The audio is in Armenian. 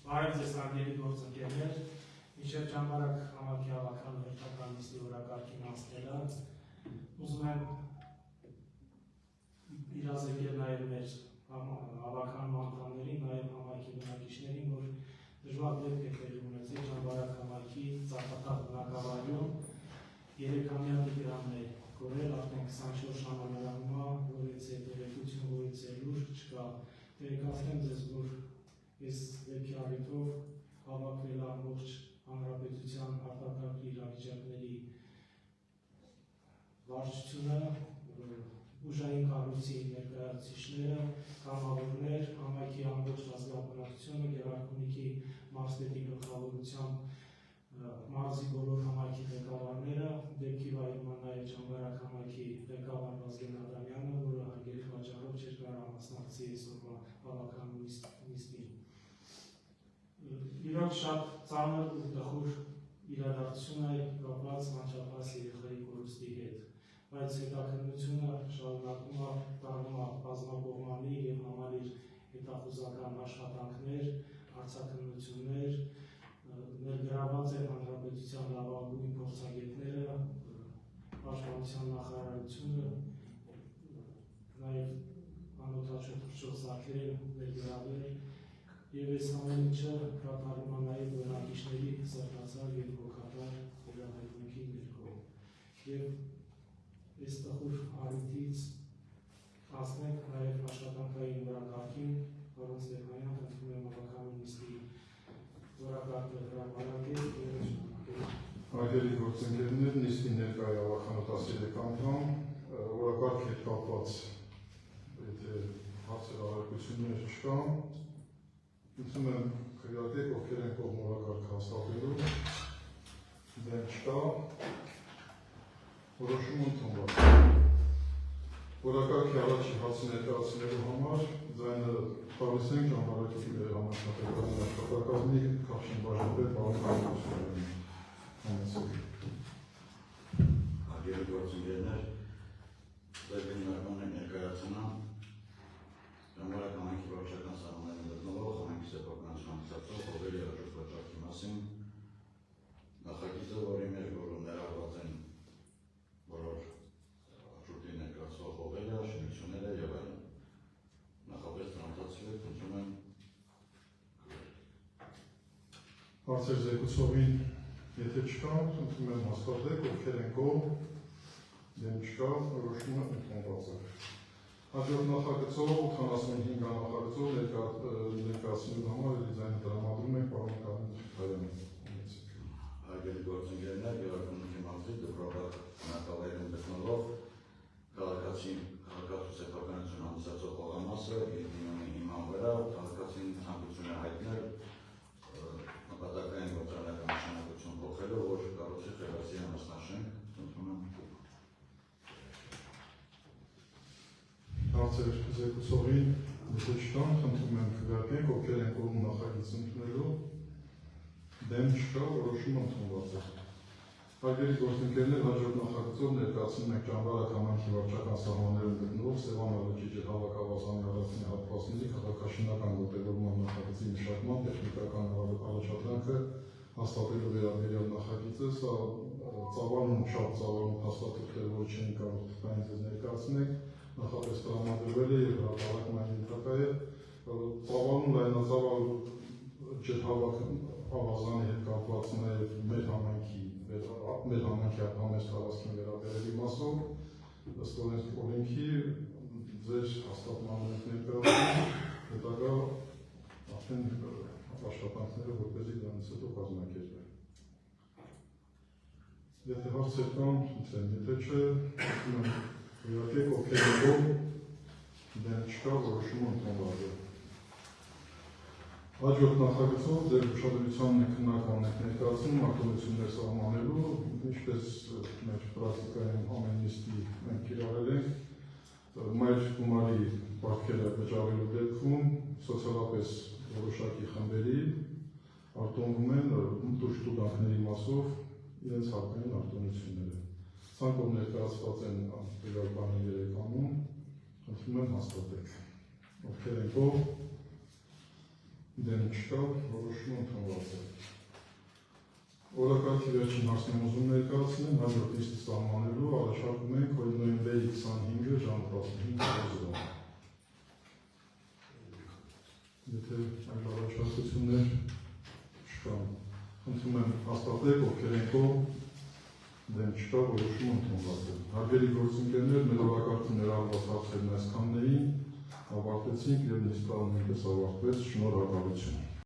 Բարև ձեզ հարգելի գործընկերներ, մինչև ճամբարակ համակի հավաքան հերթական նիստի օրակարգին անցնելը, ուզում եմ իրազեկել նաև մեր հավաքան անդամներին, նաև համայնքի բնակիչներին, որ դժվար դեպք է տեղի ունեցել ճամբարակ համայնքի Ծաղկաթաղ բնակավայրում 3-ամյա դրամն է կորել, արդեն 24 ժամանակումա, որից է տեղեկություն, որից է լուր չկա, տեղեկացնեմ ձեզ, որ ես դեպքի առիթով հավաքվել ամբողջ հանրապետության արտակարգ իրավիճակների վարչությունը, ուժային կառույցի ներկայացուցիչները, կամավորներ, համայնքի ամբողջ ազգաբնակչությունը, Գեղարքունիքի մարզպետի գլխավորությամբ մարզի բոլոր համայնքի ղեկավարները, դեպքի վայրում նաև ճամբարակ համայնքի ղեկավար Վազգեն Ադամյանը, որը հարգելի պատճառով չէր կարող մասնակցի այսօրվա հավաքան նիստին։ Իրոք շատ ծանր ու տխուր իրադարձություն է կապված անչափահաս երեխայի կորուստի հետ, բայց հետաքննությունը շարունակում է դառնում բազմակողմանի եւ համալիր հետախուզական աշխատանքներ, հարցաքննություններ, ներգրաված է հանրապետության լավագույն փորձագետները, պաշտպանության նախարարությունը, նաև անօթաչու թռչող սարքեր են ներգրավել եւ այս ամեն ինչը կատարվում է նաև բնակիչների սրտացար եւ հոգատար վերաբերմունքի ներքո։ Եվ այս տխուր առիթից հասնենք նաև աշխատանքային օրակարգին, պարոն Ստեփանյան, խնդրում եմ հավաքական նիստի օրակարգը հրապարակել եւ շնորհակալ։ Հարգելի գործընկերներ, նիստի ներկայ հավաքան 13 անդամ, օրակարգի հետ կապված եթե հարցեր առարկություններ չկան, ուզում եմ քվեարկել, ովքեր են կողմ օրակարգ հաստատելու, դեմ չկա, որոշում ընդունված։ Օրակարգի առաջի հարցը ներկայացնելու համար ձայնը տալիս ենք ճամբարակի համապետարանի աշխատակազմի Քաշին բաժնապետ պարոն Կարմրոսյանին։ Հարգելի գործընկերներ, ձեր հիմնական ներկայացնեմ ճամբարակ համայնքի վարչական սահմաններում գտնվող համայնքի սեփականության ծածկող հողերի հաջորդ վաճառքի մասին նախագիծը, որի մեջ ներառված են բոլոր շուտի ներկայացվող հողերը, շինությունները եւ այլն։ Նախապես տրամադրել խնդրում եմ հարցեր զեկուցողին եթե չկա, խնդրում եմ հաստատեք, ովքեր են կողմ, դեմ չկա, որոշումը ընդունված է։ Հաջորդ նախագծով 85 նախագծով ներկայացնելու համար դիզայնը տրամադրում ենք պարոն Կարմրոսյանին։ Հարգելի գործընկերներ, Գեղարքունիքի մարզի դպրոց բնակավայրում գտնվող քաղաքացու սեփականություն հանդիսացող հողամասը իր հիման վրա քաղաքացին ցանկություն է հայտնել նպատակային գործառնական նշանակություն փոխելու, որ կառուցի Խելացի համասնաշենք, խնդրում եմ։ Հարցեր զեկուցողին եթե չկան, խնդրում եմ քվեարկենք, ովքեր են կողմ նախագիծ ընդունելու, դեմ չկա, որոշումը ընդունված է։ Հարգելի գործընկերներ, հաջորդ նախագծով ներկայացնում ենք ճամբարակ համայնքի վարչական սահմաններում գտնվող Սևան Ալեջի ջրհավաքավազանի առանձին հատվածների քաղաքաշինական ողջունման նախագծի մշակման տեխնիկական առաջադրանքը հաստատելու վերաբերյալ նախագիծը, սա ծավալուն շատ ծավալուն հաստատություններ, որ չեն կարող թվային ձեզ ներկայացնել, նախապես տրամադրվել է եւ հրապարակման ենթակա է, ծավալուն լայնածավալ ջրհավաքավազանի հետ կապված նաեւ մեր համայնքի համեստ հավասարին վերաբերելի մասով, ըստ օրենքի ձեր հաստատման ներկայացնում, հետագա արդեն աշխատանքները որպեսզի դրանից հետո կազմակերպվեն։ Եթե հարցեր կան, խնդրեմ, եթե չէ, իհարկե ովքեր են կողմ, դեմ չկա, որոշումը ընդունված է։ Հաջորդ նախագծով ձեր ուշադրության քննարկման եք ներկայացնում արտոնություններ սահմանելու, ինչպես մեր պրակտիկայում ամեն նիստի մենք կիրառել ենք, մեր գումարի պարտքերը վճարելու դեպքում սոցիալապես որոշակի խմբերի արտոնվում են տուժտուգանքների մասով իրենց հարկային արտոնությունները։ Ցանկով ներկայացված են բանի 3 անուն, խնդրում եմ հաստատեք։ Ովքեր են կողմ, դեմ չկա, որոշումը ընդունված է։ Օրակարգի վերջին հարցն եմ ուզում ներկայացնել, հաջորդ իսկ սահմանելու առաջարկում ենք, որ նոյեմբերի 25-ը ժամը 15:00։ Եթե այլ առաջարկություններ չկան, խնդրում եմ հաստատեք, ովքեր են կողմ, դեմ չկա, որոշումը ընդունված է։ Հարգելի գործընկերներ, մեր օրակարգում ներառված հարցերն այսքանն էին, ավարտեցինք եւ նիստը նույնպես ավարտվեց, շնորհակալություն։